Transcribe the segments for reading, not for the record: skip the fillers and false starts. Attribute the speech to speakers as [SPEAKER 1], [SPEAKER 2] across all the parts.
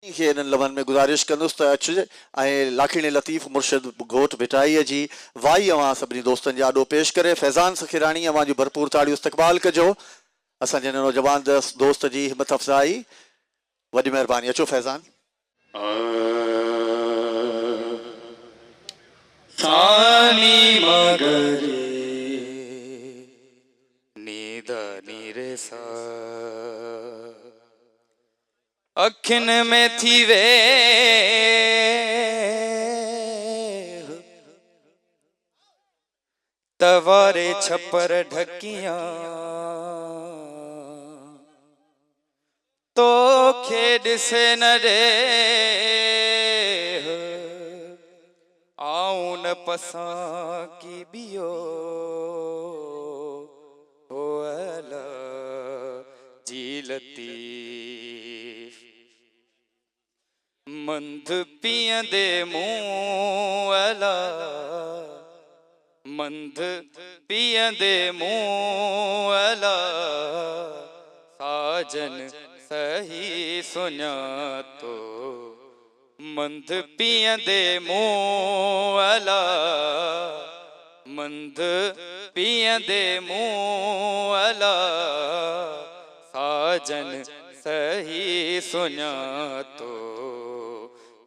[SPEAKER 1] खे इन्हनि लम्हनि में गुज़ारिश कंदुसि त अचु ऐं लाखीणी लतीफ़ मुर्शिद घोट भिटाईअ जी वाई अवां सभिनी दोस्तनि जे आॾो पेश करे फैज़ान सखीराणी अवां जूं भरपूर ताड़ियूं इस्तक़बाल कजो। असांजे नौजवान दोस्त जी हिम्मत अफ़ज़ाई, वॾी महिरबानी। अचो फैज़ान।
[SPEAKER 2] सानी मगरे नीद नीरे सा अखिन में थी वे तवारे छपर ढकिया तो खेड से न रे आउन पसा की बियो होल जीलती मंद पियंदे मुँह मंद पियंदे मुँह साजन सही सुना तो मंद पियंदे मुँह मंद पियंदे मुँह साजन सही सुना तो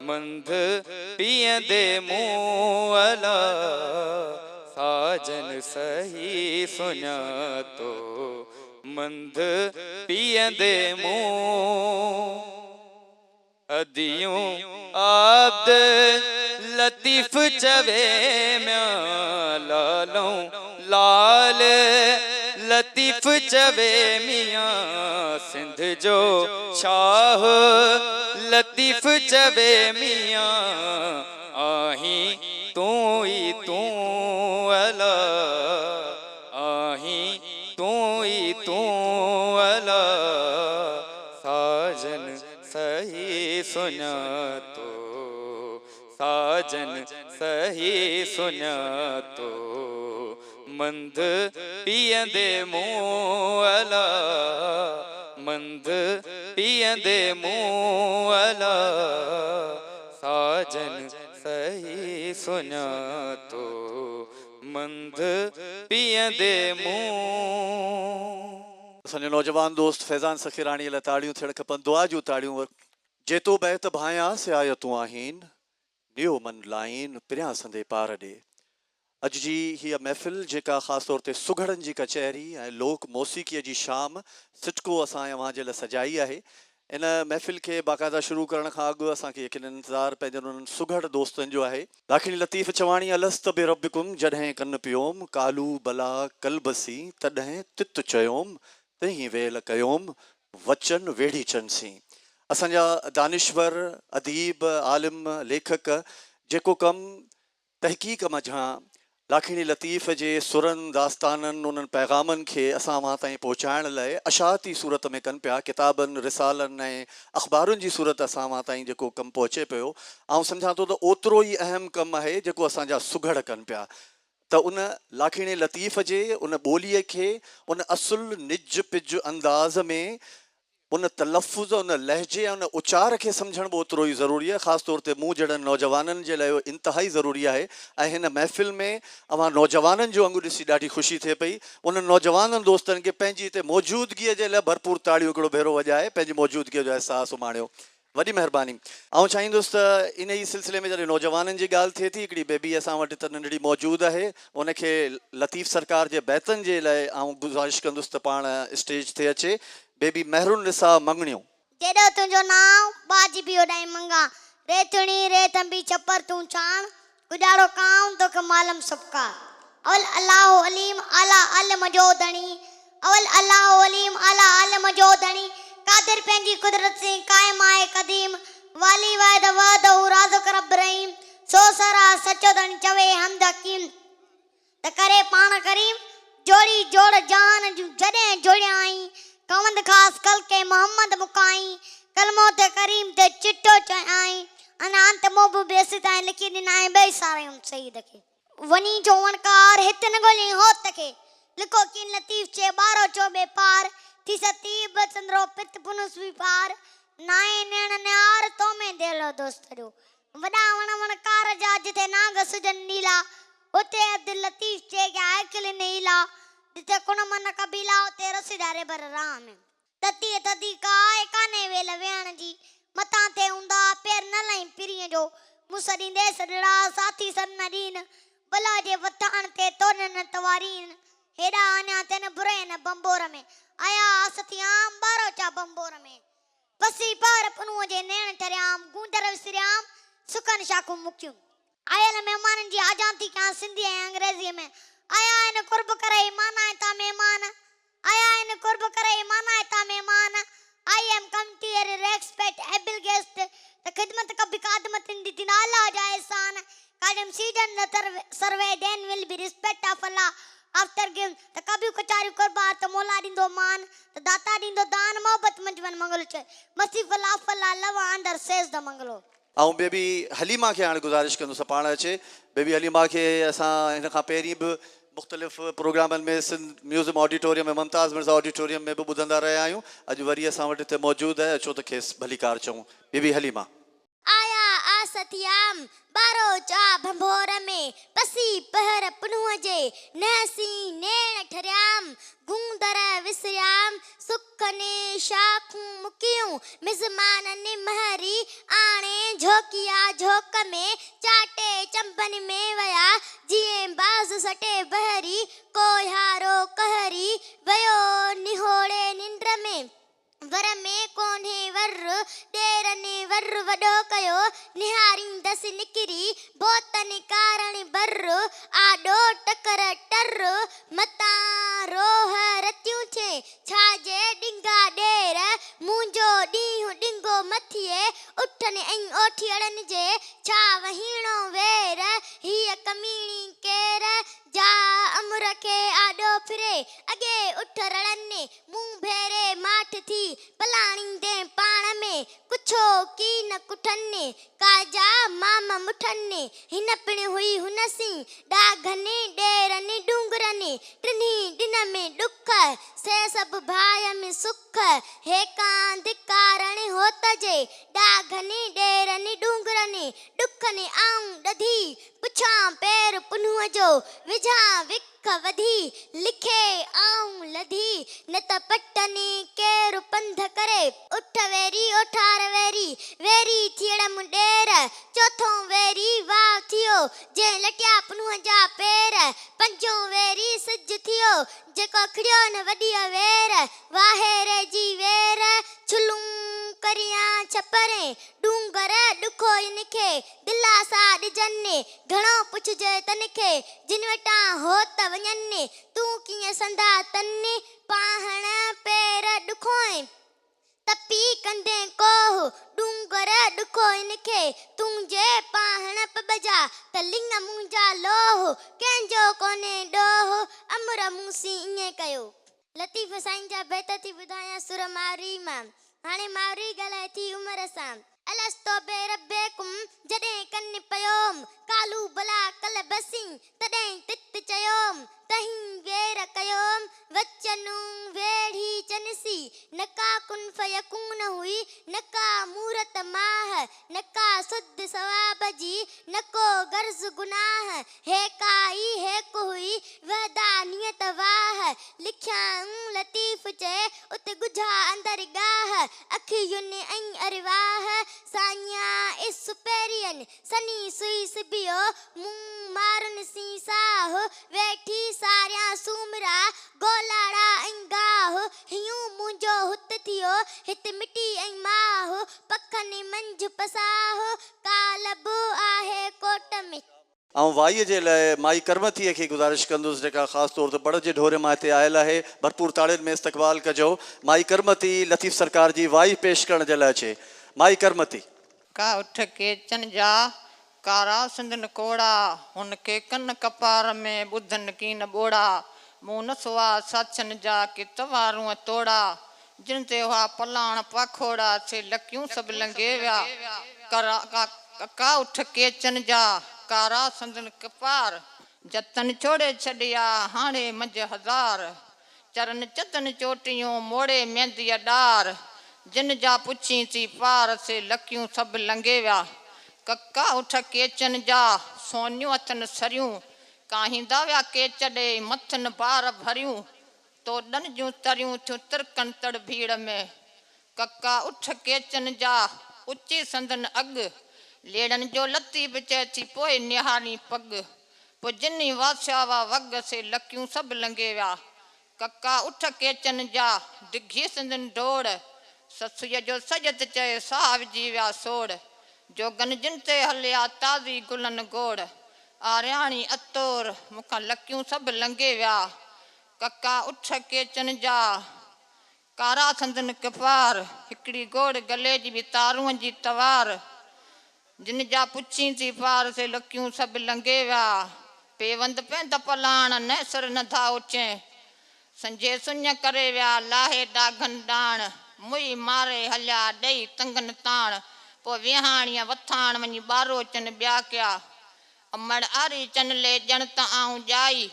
[SPEAKER 2] मंद पियंदे मुँह साजन सही सुना तो मंद पियंदे मुँह अदियूं आब्द लतीफ चवे म्या लालों लाल लतीफ चवे मियाँ सिंध जो शाह लतीफ चवे मियाँ आही तू ही तू अला आही तू ही तू अला साजन सही सुना तो साजन सही सुना तो मंद पियंदे मुँह मंद पियंदे मुँह साजन सही सुना तो मंद पियंदे मुँह।
[SPEAKER 1] असांजो नौजवान दोस्त फैज़ान सखीराणी लाइ ताड़ियूं थियण खपनि, दुआ जूं ताड़ियूं। जेतो बैत भायां सियायतूं आहिनि, नियो मन लाइन पिरियां संदे पार ॾे। अॼु जी हीअ महफ़िल जेका ख़ासि तौर ते सुघड़नि जी कचहरी ऐं लोक मौसीक़ीअ जी शाम सिटको असां अव्हां जे लाइ सजाई आहे। इन महफ़िल खे बाक़ाइदा शुरू करण खां अॻु असांखे यकीन इंतज़ारु पंहिंजनि उन्हनि सुघड़ दोस्तनि जो आहे। लाखीणी लतीफ़ चवाणी अलस्त बि रबिकुम जॾहिं कन पियोम कालू भला कलबसी तॾहिं तित चयोम तहीं वेल कयोम वचन वेड़ी चनसी। असांजा दानिश्वर अदीब आलिम लेखक जेको कमु तहक़ीक़ मंझां लाखीणी लतीफ़ जे सुरनि दास्ताननि उन्हनि पैगामनि खे असां वहां ताईं पहुचाइण लाइ अशाती सूरत में कनि पिया, किताबनि रिसालनि ऐं अख़बारुनि जी सूरत असां वहां ताईं जेको कमु पहुचे पियो, ऐं सम्झां थो त ओतिरो ई अहम कमु आहे जेको असांजा सुघड़ कनि पिया। त उन लाखीणी लतीफ़ जे उन ॿोलीअ खे उन असुल निज पिज अंदाज़ में उन तलफ़ुज़ उन लहजे उन उचार खे सम्झण बि ओतिरो ई ज़रूरी आहे। ख़ासि तौर ते मूं जहिड़नि नौजवाननि जे लाइ इंतिहाई ज़रूरी आहे। ऐं हिन महफ़िल में अवां नौजवाननि जो वांगुरु ॾिसी ॾाढी ख़ुशी थिए पई। उन नौजवाननि दोस्तनि खे पंहिंजी हिते मौजूदगीअ जे लाइ भरपूर ताड़ियूं हिकिड़ो भेरो वॼाए पंहिंजी मौजूदगीअ जो अहसासु उमाणियो। वॾी महिरबानी। आउं चाहींदुसि त इन ई सिलसिले में जॾहिं नौजवाननि जी ॻाल्हि थिए थी, हिकिड़ी बेबी असां वटि त नंढड़ी मौजूदु आहे, उनखे लतीफ़ सरकार जे बैतनि जे लाइ आउं गुज़ारिश कंदुसि त पाण स्टेज ते अचे। बेबी महरून निसा मंगणियों।
[SPEAKER 3] जेॾो तुंहिंजो नाम बाजी बि ओॾाई मंगा रेतणी रेतंबी छपर तूं चाण गुजारो काम तोखे मालम सबका अवल अल्लाह अलीम आला अल मजोदणी अवल अल्लाह अलीम आला अल मजोदणी कादिर पंहिंजी कुदरत से कायम आहे कदीम वाली वायद वाद राज़ रब रहीम सो सरा सचो दण चवे हमद हकीम त करे पाण करीम जोड़ी जोड़ जान जॾहिं जोड़िया आई कवंद खास कल के मोहम्मद मुकाई कलमो ते करीम ते चिट्टो चई अनंत मोब बेसिता लिखी दिनाए बे सारे हम सईद के वनी जो वणकार हित न गोली होत के लिखो किन लतीफ चे 12 चोबे पार थी सतीब चंद्रो पित पुनुस भी पार नाए नेण न्यार तो में देलो दोस्त जो वडा वण कार जा जिते नाग सुजन नीला उते अब्दुल लतीफ चे के आकल नीला जिते कुण मन कबीला उते रसीदारे बर राम तती तदी काय काने वेल वेण जी मता ते उंदा पैर न लई पिरिय जो मुसदी दे सडड़ा साथी सन नदीन बला जे वतान ते तोरन तवारीन हेड़ा आन्या तेन बुरे न बंबोर में आया सतियाम बारो चा बंबोर में पसी पार पनुओ जे नेण टरियाम गूंदर विसरियाम सुकन शाकू मुक्यूं आयल मेहमान जी आजाती का सिंधी ऐं अंग्रेजी में आया इन कुर्ब करे माना ता मेहमान आया इन कुर्ब करे माना ता मेहमान I am come to your respectable guest द खिदमत कभी कादमत इन दी नाला जाए सान कादम सीजन द सर्वे then will be respect of अल्लाह आफ्टर गिव द कभी कचारी कुर्बान तो मोला दिंदो मान द दाता दिंदो दान मोहब्बत मंजवन मंगल छे मसी फला फला लवा अंदर सेज द मंगलो
[SPEAKER 1] ऐं बेबी हलीमा खे हाणे गुज़ारिश कंदुसि पाण अचे बेबी हलीमा खे असां हिन खां पहिरीं बि मुख़्तलिफ़ प्रोग्रामनि में सिंध म्यूज़ियम ऑडिटोरियम में मुमताज़ मिर्ज़ा ऑडिटोरियम में बि ॿुधंदा रहिया आहियूं अॼु वरी असां वटि हिते मौजूदु आहे अचो त खेसि भलीकार चऊं बेबी हलीमा
[SPEAKER 3] आया आसतियाम बारो चा भंभोर में पसी पहर पुनुह जे नसी नेण ठरियाम गूंदर विसरियाम सुख ने शाखूं मुकियूं मिज़मान ने महरी आणे झोकिया झोक में चाटे चंबन में वया जिए बाज सटे बहरी कोहारो कहरी वयो निहोड़े निंद्र में वर में कोन्हे वर डेर ने वर वडो कयो निहारी दस निकरी बोतन कारण बर आडो टकर टर मता रोह रत्यूं छे छाजे डिंगा डेर मुंजो डीहु डिंगो मथिए उठन ऐं ओठियड़न जे छा वहीणो वेर हिय कमीणी केर जा अमर के आडो फिरे अगे उठ रड़ने मुंह भेरे माठ थी पलाणी दे पाण में कुछो की न कुठने काजा मामा मुठने हिन पिण हुई हुनसी डाघने डेरने डूंगरने टिनी दिन में दुख से सब भाई में सुख हे कांद कारण होत जे डाघने डेरने डूंगरने दुखने आऊं दधी पुछा पैर पुनुह जो विझा विख वधी लिखे आऊं लधी न त पटनी केर पंध करे उठ वेरी ओठार वेरी थियड़ मुंडेर चौथो वेरी वाह थियो जे लटिया पुनुह जा पैर पंजो वेरी सिज थियो जेको खड़ियो न वडी वेर वाहेरे जी वेर छुलूं करिया छपरे डूंगर दुखो इनखे दिलासा डिजने घणो पुछजे तनखे जिन वटा होत वञने तू कीअं संधा तन्ने पाहण पैर दुखोए तपी कंदे कोह डूंगर दुखो इनखे तुंहिंजे पाहण पबजा त लिंग मुंहिंजा लोह कंहिंजो कोने डोह अमर मूंसी ईअं कयो लतीफ़ साईं जा बेत थी ॿुधायां सुर मावरी मां हाणे मावरी ॻाल्हाए थी उमिरि सां अलस्तो बे रब्बेकुम जॾहिं कन पयोम कालू भला कल बसी तॾहिं तित चयोम तहीं वेर कयोम वचनू वेढ़ी चनसी नका कुन फयकून हुई नका मूरत माह नका सुद सवाब जी नको गर्ज गुनाह हे काई हे हुई वहदा नियत वाह लिख्या लतीफ चे उत गुझा अंदर गाह अखियुनि ऐं अरवाह सानिया इस सुपेरियन सनी सुई सिबियो मुंह मारन सी साह वेठी सारिया सूमरा गोलाड़ा ऐं गाह हियूं मुंहिंजो हुत थियो हित मिटी ऐं माह पखनि मंझ पसाह कालब आहे कोट में
[SPEAKER 1] ऐं वाईअ जे लाइ माई करमथीअ खे गुज़ारिश कंदुसि जेका ख़ासि तौर ते बड़ जे ढोरे मां हिते आयल आहे भरपूर ताड़ियुनि में इस्तक़बाल कजो माई करमती लतीफ़ सरकार जी वाई पेश करण जे लाइ अचे माई करमती
[SPEAKER 4] का उठ के चन जा कारा सिंधन कोड़ा हुनके कन कपार में बुधन की न बोड़ा मुंह नसवा साचन जा के तवारूं तोड़ा जिन ते हुआ पलाण पाखोड़ा से लकियूं सब लंगे व्या का उठ के चन जा कारा सिंधन कपार जतन छोड़े छड़िया हाणे मंझ हजार चरन चतन चोटियूं मोड़े मेहंदी डार जिन जा पुछी सी पार से लकियूं सभु लंघे विया कका उठ केचन जा सोनियूं अथनि सरियूं काहींदा विया केच ॾे मथनि बार भरियूं तोॾनि जूं तरियूं थियूं तिरकनि तड़ भीड़ में कका उठ केचन जा उची संदन अॻु लेड़नि जो लती बि चए थी पोइ निहारी पग पोइ जिनी वासिया वा वग से लकियूं सभु लंघे विया कका उठ केचन जा डिघी संदन डोड़ ससुअ जो सजत चए साह विझी विया सोड़ जोगन जिन ते हलिया ताज़ी गुलनि गोड़ आरियाणी अतोर मूंखां लकियूं सभु लंघे विया कका उठ केचन जा कारा संदन कपार हिकिड़ी गोड़ गले जी बि तारूअ जी तवार जिन जा पुछी थी पार से लकियूं सभु लंघे विया पेवंद पैंद पलाण न सर न था उचे संजे सुञ करे विया लाहे डाघन डाण मुई मारे हलिया ॾेई तंगन ताण पोइ विहाणीअ वथाण वञी ॿारो चन ॿिया कया अमड़ आरी चन ले ॼण त आऊं ॼाई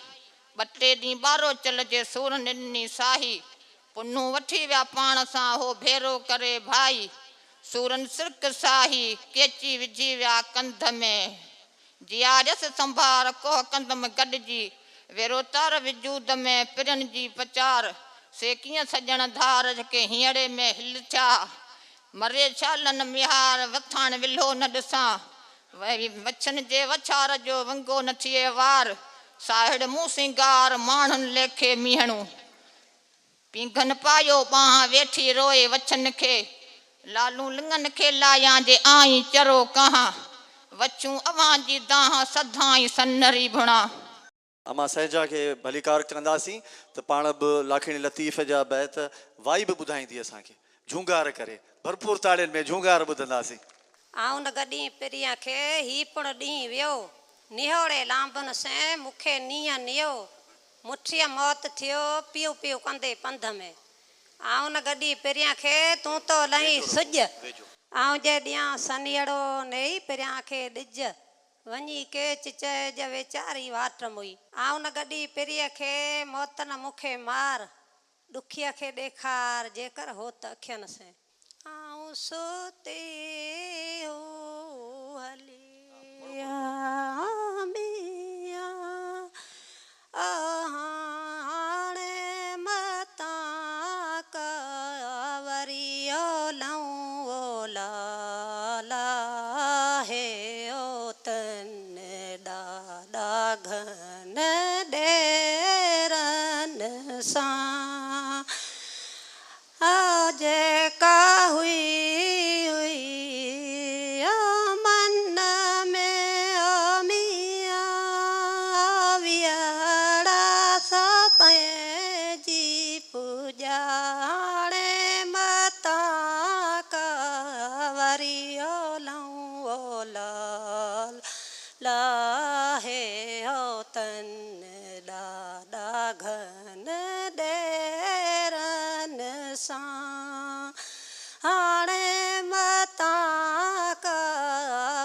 [SPEAKER 4] ॿ टे ॾींहं ॿारो चल जे सूरन ॾिनी साही पुनू वठी विया पाण सां हो भेरो करे भाई सूरन सिरक साही केची विझी विया कंध में जियारस संभार कोह कंध में गॾिजी वेरो तार विजूद में पिरन जी पचार से कीअं सॼण धार के हींअरे में हिल थिया मरे छालन मिहार वथाण विलो न ॾिसां वछन जे वछार जो वंगो न थिए वार साहिड़ मूं सिंगार माण्हुनि लेखे मीहणूं पींघन पायो बाह वेठी रोए वछन खे लालू लिंगन खे लाया जे आई चरो कहां वचूं अवां जी दाह सधाई सन्नरी भुणा
[SPEAKER 1] अमा सहजा खे भली कार चवंदासीं त पाण बि लाखिणी लतीफ़ जा बैत वाई बि ॿुधाईंदी असांखे झूंगार करे भरपूर ताड़ियुनि में झूंगार ॿुधंदासीं
[SPEAKER 5] आउं न गॾी पिरिया खे ही पण ॾींहुं वियो निहोड़े लांबन से मूंखे नीअं नियो मुठीअ मौत थियो पियो पियो कंदे पंध में आउं न गॾी पिरिया खे तूं तो लही सुॼ आउं जे ॾियां सनियड़ो नई पिरिया खे ॾिज वञी केच चए जे वेचारी वाट मुई आउं न गॾी पिरीअ खे मौत न मूंखे मार ॾुखीअ खे ॾेखार जेकर हो त अखियुनि से आउं सोते हो हलिया मिया हाणे मता कवरियो लऊं ओला हे ओ तन ॾाढा घन ॾेरन सां जेका हुई हुई मन में मिया वियड़ा सा पंहिंजी पुॼाणे मता कवरियो लऊं ओला लाहे हो तन ॾाढा घन ॾेरन सां हाणे मता का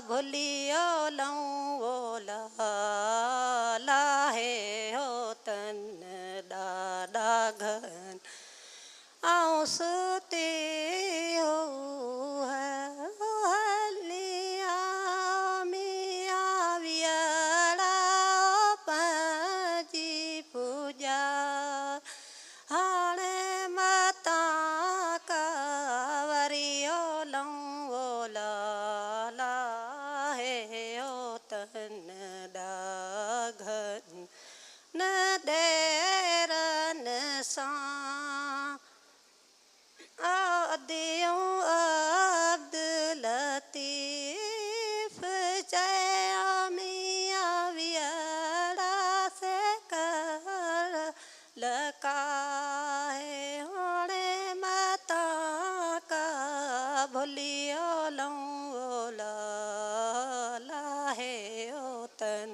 [SPEAKER 5] भुलियो लऊं ओला लाहे हो तन ॾाढा घन आउं सुते हो हलिया मिया वियड़ा पंहिंजी पूॼा हाणे मता कवरियो लऊं ओला लाहे ओ तन ॾाघन न ॾेरन सां दियूं अब्दुल लतीफ़ चया मिया वियड़ा से कर लकाए हाणे मता का भुलियो लऊं ओला लाहे ओ तन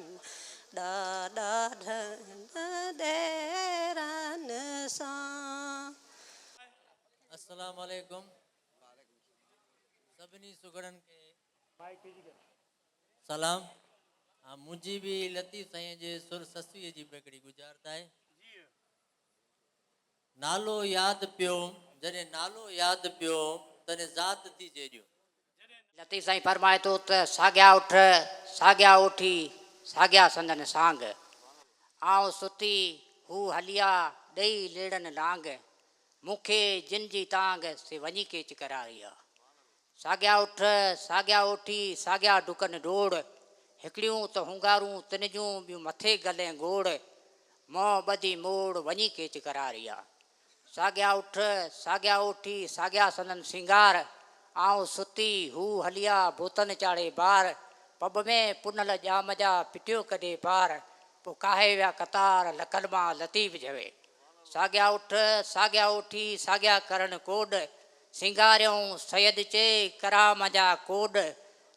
[SPEAKER 5] ॾाढा धन ॾेरन सां
[SPEAKER 6] अस्सलाम वालेकुम सभिनी सुगड़न के सलाम हाँ मुझी भी लतीफ़ साईं जे सुर ससुए जी बेकड़ी गुजारता है नालो याद पियो जॾहिं नालो यादि पियो तॾहिं ज़ात थी चइजो।
[SPEAKER 7] लतीफ़ साईं फरमाए थो त साॻिया उठ साॻिया उठी साॻिया संदन सांग आउं सुती हू हलिया ॾेई लेड़नि लांग मूंखे जिन जी तांग से वञी के चिकराई आहे। साॻिया उठ साॻिया उठी साॻिया डुकनि डोड़ हिकिड़ियूं त हुंगारूं तिन जूं ॿियूं मथे गले गोड़ मोह ॿधी मोड़ वञी के चिकराई आहे। साॻिया उठ साॻिया उठी साॻिया संदन सिंगार आउं सुती हू हलिया बोतन चाढ़े बार पब में पुनल जाम जा पिटियो कॾे पार पोइ काहे विया कतार लकल मां लतीफ़ जवे। साॻिया उठ साॻिया उठी साॻिया करण कोड सिंगारियूं सैद चे कराम जा कोड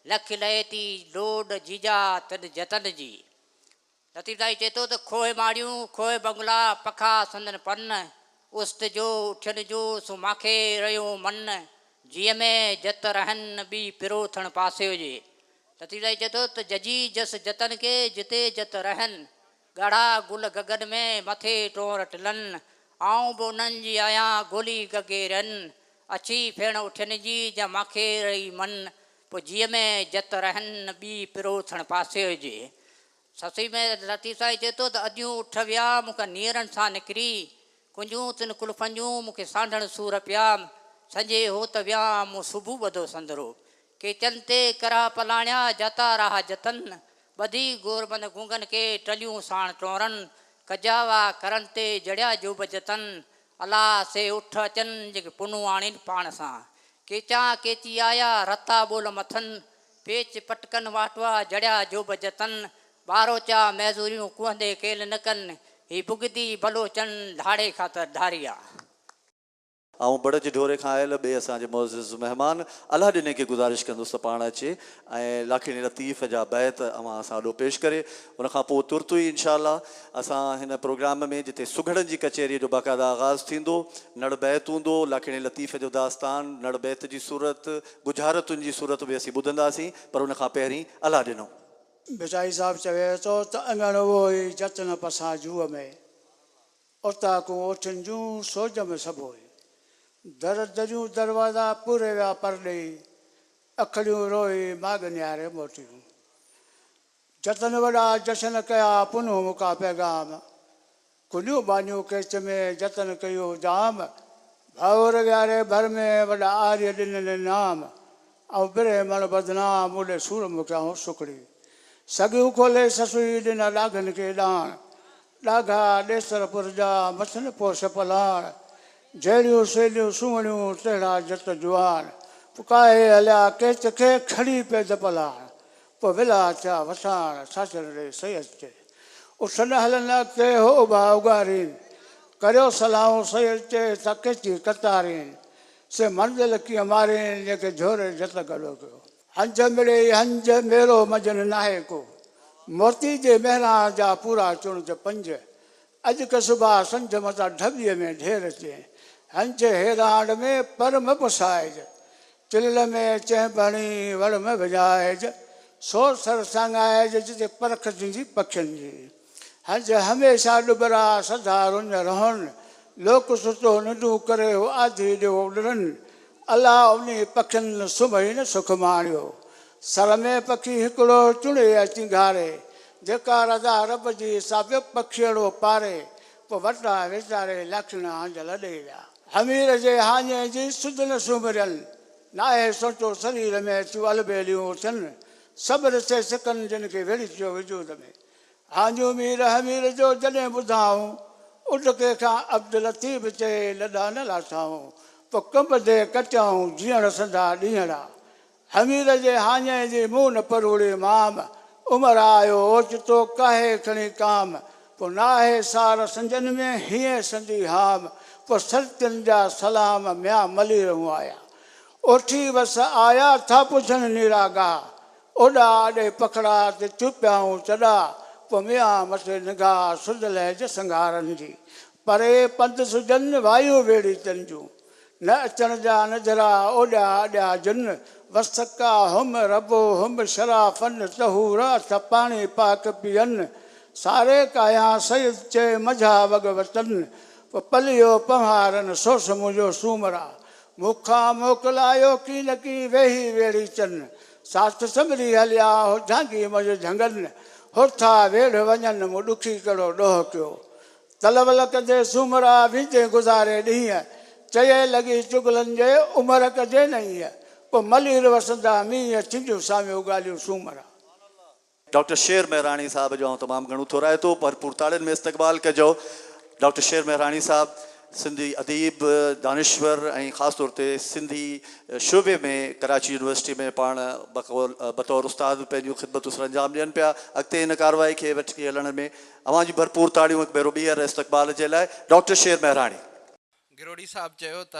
[SPEAKER 7] लख लहे थी लोड जीजा तॾ जतन जी। लतीफ़ साईं चए थो त खोए माड़ियूं खोए बंगला पखा संदन पन उस्त जो उठियनि जो सो माखे रहियो मन जीअं में जत रहनि ॿी पिरो थियणु पासे हुजे। लतीफ़ साईं चए थो त जजी जस जतन के जिते जत रहनि ॻाढ़ा गुल गगन में मथे टोर टिलनि आऊं बि उन्हनि जी आहियां गोली गगेरनि अची फेण उठियनि जी जा माखे रही मन पोइ जीअं में जत रहनि ॿी पिरो थियणु पासे हुजे। ससी में लतीफ़ साईं चए थो त अॼूं उठ विया मूंखे नीरनि सां निकिरी कुंजूं तिन कुल्फनि जूं मूंखे सांढण सूर पिया संजे हो त विया मूं सुबुह ॿधो संदरो के चन ते करा पलाणिया जाता रहा जतन ॿधी गोरबंद गूंगन के टलियूं साण टोरनि कजावा करन ते जड़िया जो बजतन अला से उठ अचनि जेके पुनू आणीनि पाण सां केचा केची आया रता बोल मथन पेच पटकन वाटवा जड़िया जो बजतन ॿारो चा मैज़ूरियूं कुहंदे केल न कनि ही भुगदी बलोचन धाड़े ख़ातिर धारिया।
[SPEAKER 1] ऐं बड़ जे ढोरे खां आयल ॿिए असांजे मोज़िज़ महिमान अलाह ॾिने खे गुज़ारिश कंदुसि त पाण अचे ऐं लाखिणी लतीफ़ जा बैत अवां असां वॾो पेश करे उनखां पोइ तुर्त ई इनशाअल्लाह असां हिन प्रोग्राम में जिते सुघड़नि जी कचहरीअ जो बाक़ाइदा आगाज़ थींदो नड़ बैत हूंदो लाखिणी लतीफ़ जो दास्तान नड़ बैत जी सूरत गुजारतुनि जी सूरत बि असीं ॿुधंदासीं पर उनखां पहिरीं अलाह ॾिनो।
[SPEAKER 8] बिचाई साहब चवे थो त अङण वो ई जतन पसां जूअ में उता को ओठनि जूं सोज में सभु दर्द जूं दरवाज़ा पूरे विया पर ॾेई अखड़ियूं रोई माग निहारे मोटियूं जतन वॾा जशन कया पुनू मुका पैगाम कुलियूं बानियूं केच में जतन कयो जाम भाउर वियारे भर में वॾा आर्य ॾिननि नाम ऐं बिरे मण बदनाम मुॾे सूर मुकियाऊं सुकड़ी सॻियूं खोले ससुई ॾिना ॾाघनि खे ॾाण ॾाघा ॾेसरपुर जा मथनि पोश पलाण जहिड़ियूं सेलियूं सुहिणियूं तहिड़ा जत जुआन पुकाए हलिया केच खे खड़ी पे पलाण पोइ विला थिया वसाण साचर ॾे सैद चए उथनि हलनि अॻिते हो भा उगारीन करियो सलाहूं सैद चए त केची कतारीन से मंज़िल कीअं मारीन जेके झोरे जत गॾो कयो हंज मिड़े हंज मेरो मजन नाहे को मोती जे महिरा जा पूरा चुणज पंज अॼु कसुबा संज मथां ढॿीअ में ढेर अचे हंज हेराण में पर में पुसाइज तिल में चैंपणी वड़ में विझाइज सो सर सांगाइज जिते परख थींदी पखियुनि जी हंज हमेशह डुबरा सदा रुञ रहनि लोक सुठो नंढू करे हो आधी ॾियो ॾिरनि अलाह उन पखियुनि सुम्ही न सुख माणियो सर में पखी हिकिड़ो चुणे अची घारे जेका रज़ा रब जी साबिक़ पखीअड़ो पारे पोइ वटा वीचारे लाखिणा हंज लॾे विया हमीर जे हाञे जी सुध न सुम्हरियलु नाहे सोचो शरीर में थियूं अलबेलियूं थियनि सब्र से सिकनि जिन खे विढ़ी थियो वजूद में हांजू मीर हमीर जो जॾहिं ॿुधाऊं उॾ के खां अब्दुल लतीफ़ चए लॾा न लाथाऊं पोइ कंब ते कटियाऊं जीअण संदा ॾींहड़ा हमीर जे हाञे जी मुंहुं न परूड़ी माम उमिरि आयो ओचितो काहे खणी काम पोइ नाहे सार संजन में हीअं संदी हाम पोइ सतियुनि जा सलाम मिया मली रहूं आया ओठी बस आया था पुछनि नीरागा ओॾा ॾे पखड़ा ते चुपियाऊं चॾा पोइ मिया मथे निगाह सुध लहज संगारनि जी परे पंध सुजनि वायू वेड़ी तन जूं न अचण जा नज़रा ओॾा अॾिया जुन वसका हुम रबो हुम शराफन तहूरा त पाणी पाक पियनि सारे काया सैद चए मझा वॻ वतन पलियो पहारन सोस मुंहिंजो सूमरा मुखा मोकिलायो की न की वेही वेड़ी चन साथ समरी हलिया हो झांगी मुंहिंजो झंगन हुरथा वेड़ वञनि मूं ॾुखी कहिड़ो ॾोह कयो तलवल कंदे सूमरा विझे गुज़ारे ॾींहं चए लॻी चुगलनि जे उमिरि कजे न ईअं पोइ मलीर वसंदा मींहं छिंजूं सामियूं ॻाल्हियूं सूमरा।
[SPEAKER 1] डॉक्टर शेर मेहरानी साहब जो तमामु घणो थोराए थो भरपूर ताड़ियुनि में इस्तक़बाल कजो। डॉक्टर शेर मेहरानी साहब सिंधी अदीब दानिश्वर ऐं ख़ासि तौर ते सिंधी शोबे में कराची यूनिवर्सिटी में पाण बतौर उस्ताद पंहिंजूं ख़िदमतूं सर अंजाम ॾियनि पिया। अॻिते हिन कार्रवाई खे वठी हलण में अवां जी भरपूर ताड़ियूं हिकु भेरो ॿीहर इस्तक़बाल जे लाइ डॉक्टर शेर मेहरानी।
[SPEAKER 9] गिरोडी साहब चयो त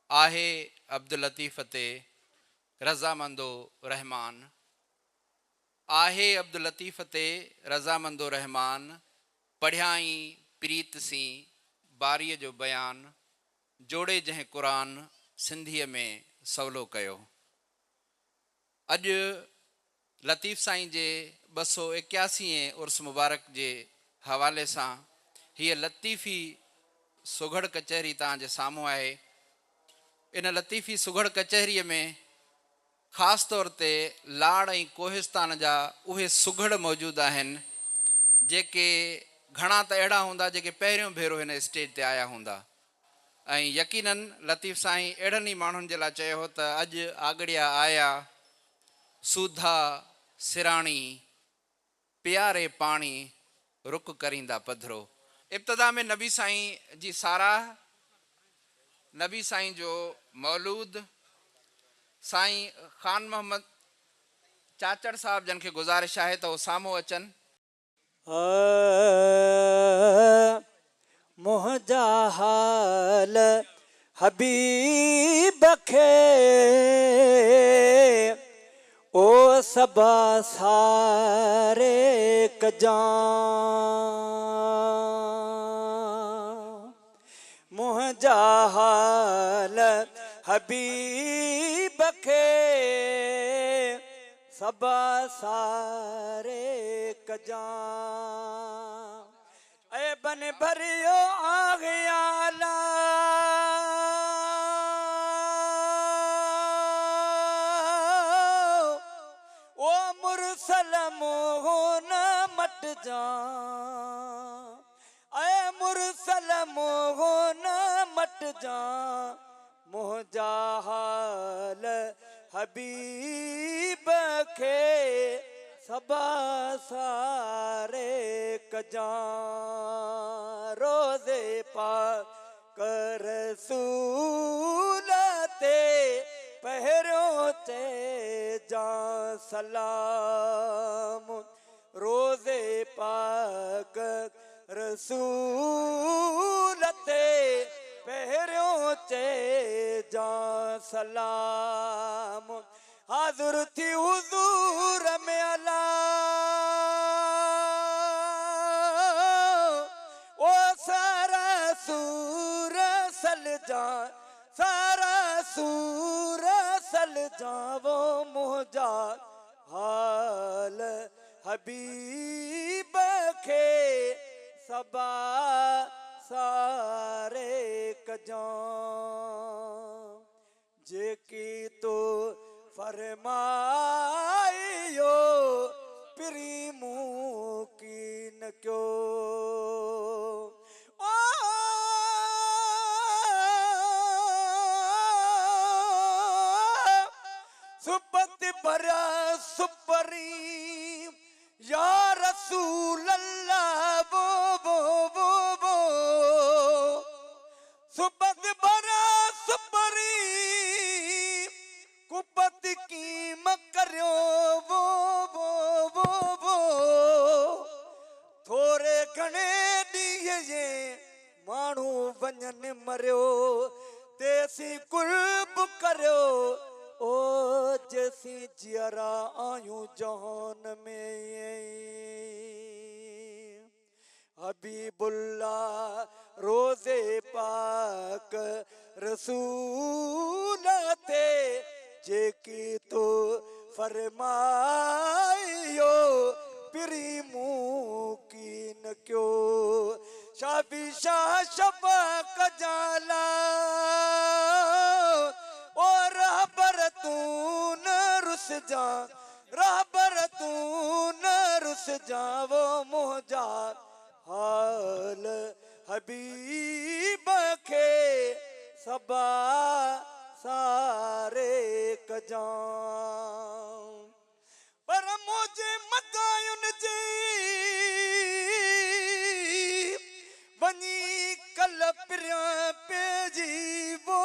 [SPEAKER 9] आहे अब्दुल लतीफ़ ते रज़ामंदो रहमान आहे अब्दुल लतीफ़ ते रज़ामंदो रहमान पढ़ियाई प्रीत सी बारीअ जो बयान जोड़े जंहिं क़ुरान सिंधीअ में सवलो कयो। अॼु लतीफ़ साईं जे 281 उर्स मुबारक जे हवाले सां हीअ लतीफ़ी सुघड़ कचहरी तव्हांजे साम्हूं आहे। इन लतीफ़ी सुघड़ कचहरीअ में ख़ासि तौर ते लाड़ ऐं कोहिस्तान जा उहे सुघड़ मौजूदु आहिनि जेके घणा त अहिड़ा हूंदा जेके पहिरियों भेरो हिन स्टेज ते आया हूंदा ऐं यकीनन लतीफ़ साईं अहिड़नि ई माण्हुनि जे लाइ चयो हो त अॼु आगड़िया आया सूधा सिराणी प्यारे पाणी रुक करींदा पधरो। इब्तिदा में नबी साईं जी साराह नबी साईं जो मौलूद साईं ख़ान मोहम्मद चाचड़ साहब जन खे गुज़ारिश आहे त उहो साम्हूं अचनि।
[SPEAKER 10] मुंहिंजा हाल हबीब खे ओ सबा सारे कजां मुंहिंजा हाल हबीब खे सबा सारे कजां ऐ बन भरियो आगयाला ओ मुरसल मोहन मट जा ऐ मुरसल मोहन मट जा मुंहिंजा हाल हबीब खे सबा सारे कजां रोज़े पाक रसूल ते पहिरियों ते जा सलाम रोज़े पाक रसूल ते पहिरियों ते जा सलाम हाज़िर थी हुज़ूर में अला ओ सारा सूर सल जा सारा सूर सल जा वो मुंहिंजा हाल हबीब खे सबा सारे कजां जेकी तो फरमाइयो प्रीमू की न क्यों सुपत भरा सुपरी या रसूल अल्लाह वो सुपत भरा सुपरी कुपत की मकरियो वो थोरे घणे ॾींहं जे माण्हू वञनि मरियो तेसी कुर्ब करियो ओ जैसी जियरा आयूं जहान में हबीबुल्लाह रोज़े पाक रसूल ते जेकी तो फरमाइयो प्रीमू की न क्यों शाबी शाह शबक जाला और रहबर तू न रुस जा रहबर तू न रुस जा वो मोजा हाल हबीब खे सबा सारे कजां पर मुझे मदायुन जी वनी कल प्रिया पेजी वो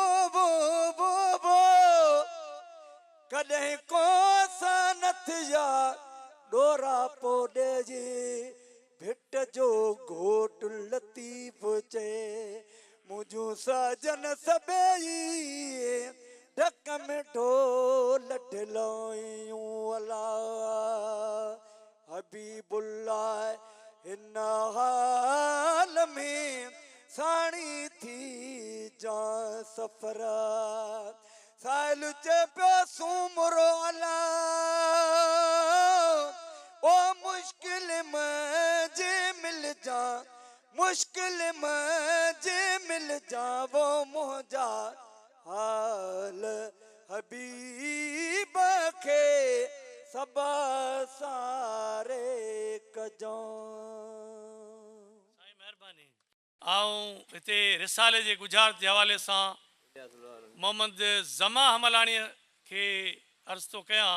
[SPEAKER 10] कॾहिं को सनथ या डोरा पोडे जी भिट जो घोट लतीफ चे मुझू सजन सबई ढक में ढोल ढलोयूं अला हबीबुल्लाह हिन हाल में साणी थी जा सफरा साइल चे पियो सूमरो अला ओ मुश्किल में जे मिल जा मुश्किल में जे मिल जा वो मुझा हाल हबीब खे सबा सारे कजां
[SPEAKER 11] महिरबानी आऊं हिते रिसाले जे गुज़ार जे हवाले सां मोहम्मद ज़मा हमलाणीअ खे अर्ज़ थो कयां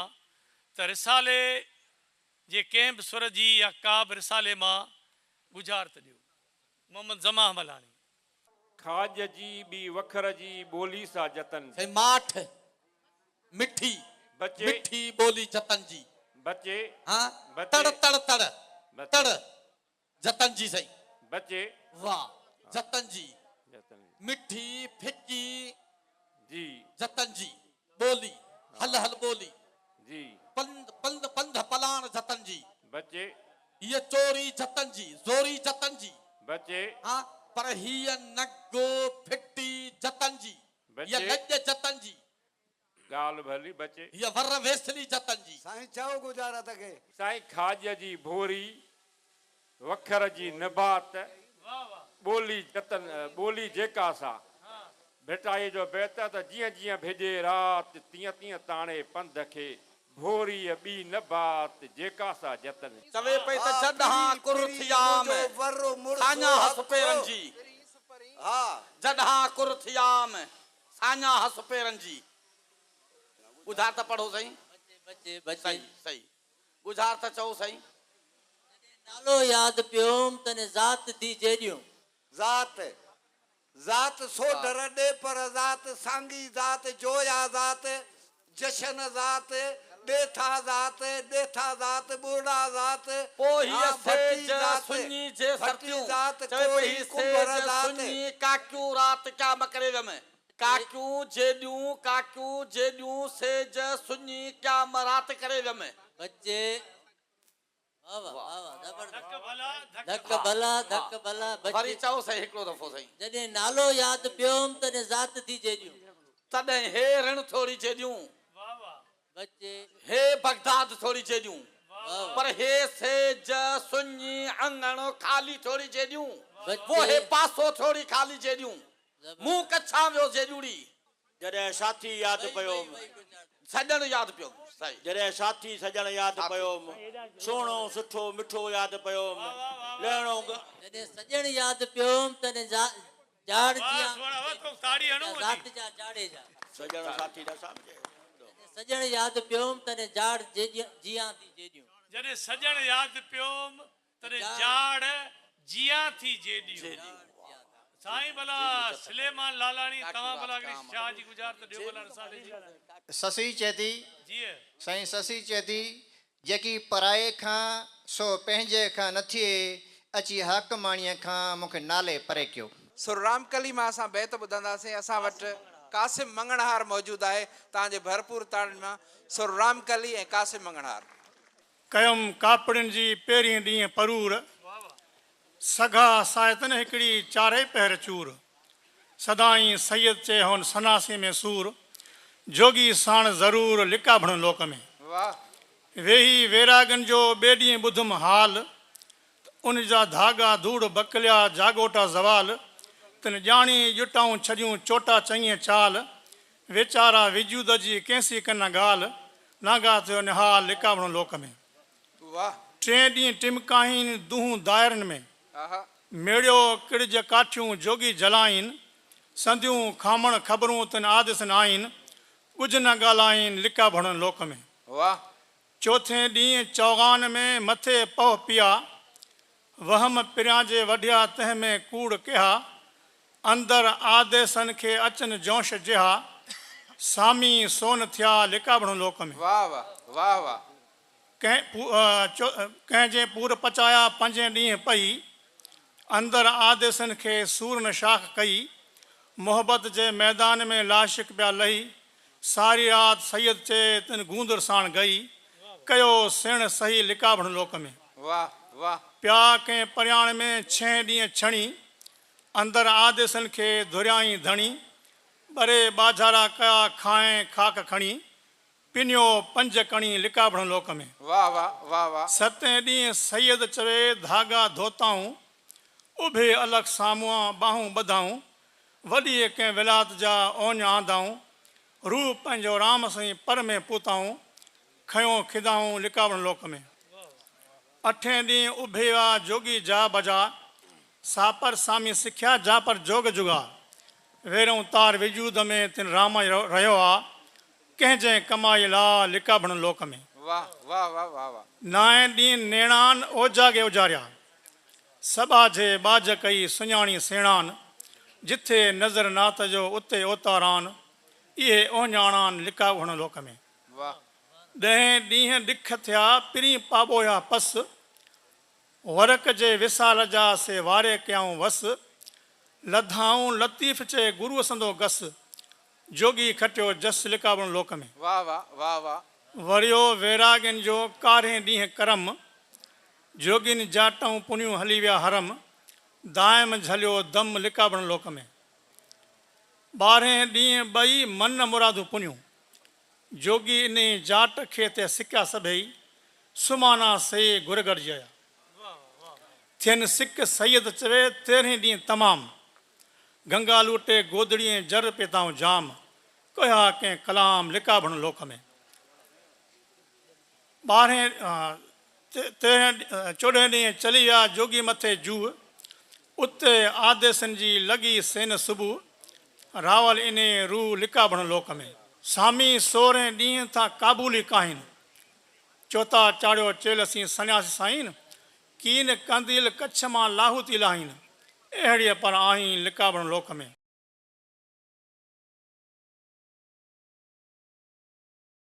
[SPEAKER 11] त रिसाले जे कंहिं बि सुर जी या का बि रिसाले मां गुज़ार त ॾियो मोहम्मद ज़मा हमलाणी
[SPEAKER 12] खाज जी बि वखर जी ॿोली सां जतन
[SPEAKER 6] माठ मिठी
[SPEAKER 12] बचे
[SPEAKER 6] मिठी बोली जतन जी
[SPEAKER 12] बचे
[SPEAKER 6] हाँ
[SPEAKER 12] बचे
[SPEAKER 6] तड़ तड़ तड़
[SPEAKER 12] बचे
[SPEAKER 6] तड़ जतन जी सही
[SPEAKER 12] बचे
[SPEAKER 6] वाह जतन जी
[SPEAKER 12] जतन
[SPEAKER 6] मिठी फिक्की
[SPEAKER 12] जी
[SPEAKER 6] जतन जी बोली हल हल बोली
[SPEAKER 12] जी
[SPEAKER 6] पंध पंध पंध पलाण जतन जी
[SPEAKER 12] बचे
[SPEAKER 6] ये चोरी जतन जी जोरी जतन जी
[SPEAKER 12] बचे
[SPEAKER 6] हाँ पर हीअ नगो फिटी जतन जी ये
[SPEAKER 12] बचे
[SPEAKER 6] लज जतन जी
[SPEAKER 12] गाल भली बचे
[SPEAKER 6] ये वर वेसली जतन जी
[SPEAKER 10] साईं चओ गुजारा तके
[SPEAKER 12] साईं खाज जी भोरी वखर जी नबात ॿोली जतन ॿोली जेका सा भेटाई जो बेहतर त जीअं जीअं भेजे राति तीअं तीअं ताणे पंध खे भोरी ॿी नबात जेका सा जतन
[SPEAKER 6] चवे पई त जॾहां कुर्थियाम साञा हस पेरनि जी
[SPEAKER 10] हा
[SPEAKER 6] जॾहां कुर्थियाम साञा हस पेरनि जी ॿुधार त पढ़ो साईं
[SPEAKER 4] बचे बचे
[SPEAKER 6] सही सही ॿुधार त चओ साईं
[SPEAKER 4] नालो याद पियोम तने ज़ात दी जेडियो
[SPEAKER 10] ज़ात ज़ात सो डर दे पर ज़ात सांगी ज़ात जोया ज़ात जशन ज़ात देथा ज़ात देथा ज़ात बूढ़ा ज़ात
[SPEAKER 6] पोहीअ सेज सुन्नी जे सरतियूं चवे पई सेज सुन्नी काकियूं रात क्या मकरे में काकियूं जेडियूं सेज सुन्नी क्या मरात करे में
[SPEAKER 4] बच्चे वाह वाह वाह धक भला
[SPEAKER 6] वरी
[SPEAKER 4] बच्चे
[SPEAKER 6] चओ साईं हिकिड़ो दफ़ो साईं
[SPEAKER 4] जॾहिं नालो याद पियोम तने ज़ात दी जेडियो
[SPEAKER 6] तॾहिं हे ऋण थोरी चेडियूं
[SPEAKER 4] बच्चे
[SPEAKER 6] हे बगदाद थोरी चेडियूं पर हे सेज सुन्नी अंगण खाली थोरी चेडियूं वो हे पासो थोरी खाली चेडियूं मुंह कच्छा वियो जेडूड़ी
[SPEAKER 13] जॾहिं साथी यादि पियो
[SPEAKER 6] सजण याद पियो साईं
[SPEAKER 13] जॾहिं साथी सजण यादि पियो सुहिणो सुठो मिठो यादि पियो लहिणो
[SPEAKER 4] जॾहिं सजण याद पियोम तने जाड़ जिया
[SPEAKER 11] ताड़ी हणो
[SPEAKER 4] ज़ात जा जाड़े जा
[SPEAKER 13] सजण साथी न सम्झे
[SPEAKER 4] सजण याद पियोम तने जाड़ जिया थी जेडियो
[SPEAKER 11] जॾहिं सजण यादि पियोम तॾहिं जाड़ जियां थी जेडियो साईं भला सुलेमान लालाणी तव्हां भला शाह जी गुज़ार त ॾियो भला रिसाले जी
[SPEAKER 14] ससी चेती
[SPEAKER 11] जी
[SPEAKER 14] साईं ससी चेती जेकी पराए खां सो पंहिंजे खां न थिए अची हक़ माणीअ खां मूंखे नाले परे कयो
[SPEAKER 9] सुरराम कली मां असां बैत ॿुधंदासीं असां वटि कासिम मंगणहार मौजूदु आहे तव्हांजे भरपूर ताड़ियुनि मां सुरराम कली ऐं कासिम मंगणहार
[SPEAKER 11] कयम कापड़िन जी पहिरीं ॾींहुं परूर सघा सायतन हिकिड़ी चारे पहर चूर सदाई सैयद चए हुन सनासी में सूर जोगी साण ज़रूर लिकाभण लोक में
[SPEAKER 9] वाह
[SPEAKER 11] वेही वैरागन जो ॿिए ॾींहुं ॿुधुमि हाल
[SPEAKER 15] उन जा धागा धूड़ बकलिया जागोटा ज़वाल तिन ॼाणी ॼुटाऊं छॾियूं चोटा चङीअ चाल वेचारा विजूद जी कैंसी कन ॻाल्हि नागा थियो निहाल लिकावण लोक में
[SPEAKER 2] वाह
[SPEAKER 15] 3 ॾींहं टिमकाहीन दूहूं दायरनि में
[SPEAKER 2] आहा
[SPEAKER 15] मेड़ियो किड़ज काठियूं जोगी जलाइन संधियूं खामण ख़बरूं तिन आदिसन आइन कुझु न ॻाल्हाइन लिका भणन लोक में
[SPEAKER 2] वाह
[SPEAKER 15] चौथे ॾींहुं चौगान में मथे पह पिया वहम पिरियां जे वढिया तंहिं में कूड़ कया अंदर आदेसन खे अचन जोश जिहा सामी सोन थिया लिका भणन लोक में
[SPEAKER 2] वाह वाह वाह वाह
[SPEAKER 15] कंहिंजे पूर पचाया 5 ॾींहं पई अंदर आदेसन खे सूर न शाख कई मोहब्बत जे मैदान में लाशिक पिया लही सारी रात सैयद चे तिन गूंदर साण गई कयो सेण सही लिकावण लोक में
[SPEAKER 2] वाह वाह
[SPEAKER 15] प्या कंहिं परियाण में 6 ॾींहं छणी अंदर आदेसन खे धुरियाई धणी बरे बाझारा कया खाए खाक खणी पिनियो 5 कणी लिकावण लोक में
[SPEAKER 2] वाह वाह वाह वाह
[SPEAKER 15] 7 ॾींहं सैयद चवे धागा धोताऊं उभे अलॻि सामुआ बाहूं ॿधाऊं वॾी कंहिं विलात जा ओन आंदाऊं रूप पंहिंजो राम साईं पर में पूताऊं खयो खिदाऊं लिकावण लोक में 8 ॾींहं उभे वा जोगी जा बजा सापर सामी सिख्या जा पर जोग जुगा वेरों तार विजूद में तिन राम रहियो आ कंहिंजे कमाई ला लिकावण लोक में
[SPEAKER 2] वाह वाह वाह वाह वाह
[SPEAKER 15] 9 ॾींहं नेणान ओजागे उजारिया सबा जे बाज कई सुञाणी सेणान जिथे नज़र नात जो उते ओतारान इहे ओञाणान लिकावण लोक में
[SPEAKER 2] वाह
[SPEAKER 15] 10 ॾींहं ॾिख थिया पिरी पाॿोया पस वरक जे विसाल जा से वारे कयाऊं वस लधाऊं लतीफ़ चे गुरू संदो गस जोगी खटियो जस लिकावण लोक में
[SPEAKER 2] वाह वाह वाह वाह
[SPEAKER 15] वरियो वैरागिन जो 11 ॾींहं करम जोगिन जाटूं पुनियूं हली विया हरम दाइम झलियो दम लिकावण लोक में 12 ॾींहं ॿई मन मुरादूं पुनियूं जोगी इन जाट खे ते सिकिया सभई सुमाना से गुरगड़ जया थियनि सिक सैयद चवे 13 ॾींहं तमामु गंगा लूटे गोदड़ीअ जर पिताऊं जाम कया कंहिं कलाम लिकावण लोक में 14 ॾींहं चली विया जोगी मथे जूह उते आदेसन जी लॻी सेन सुबुह रावल इन रू लिकावण लोक में सामी 16 ॾींहं था काबूली काहिन चौथा चाढ़ियो चेलसी सन्यासी साईं कीन कंदील कच्छ मां लाहूती लाहीन अहिड़ीअ पर आहीं लिकावण लोक में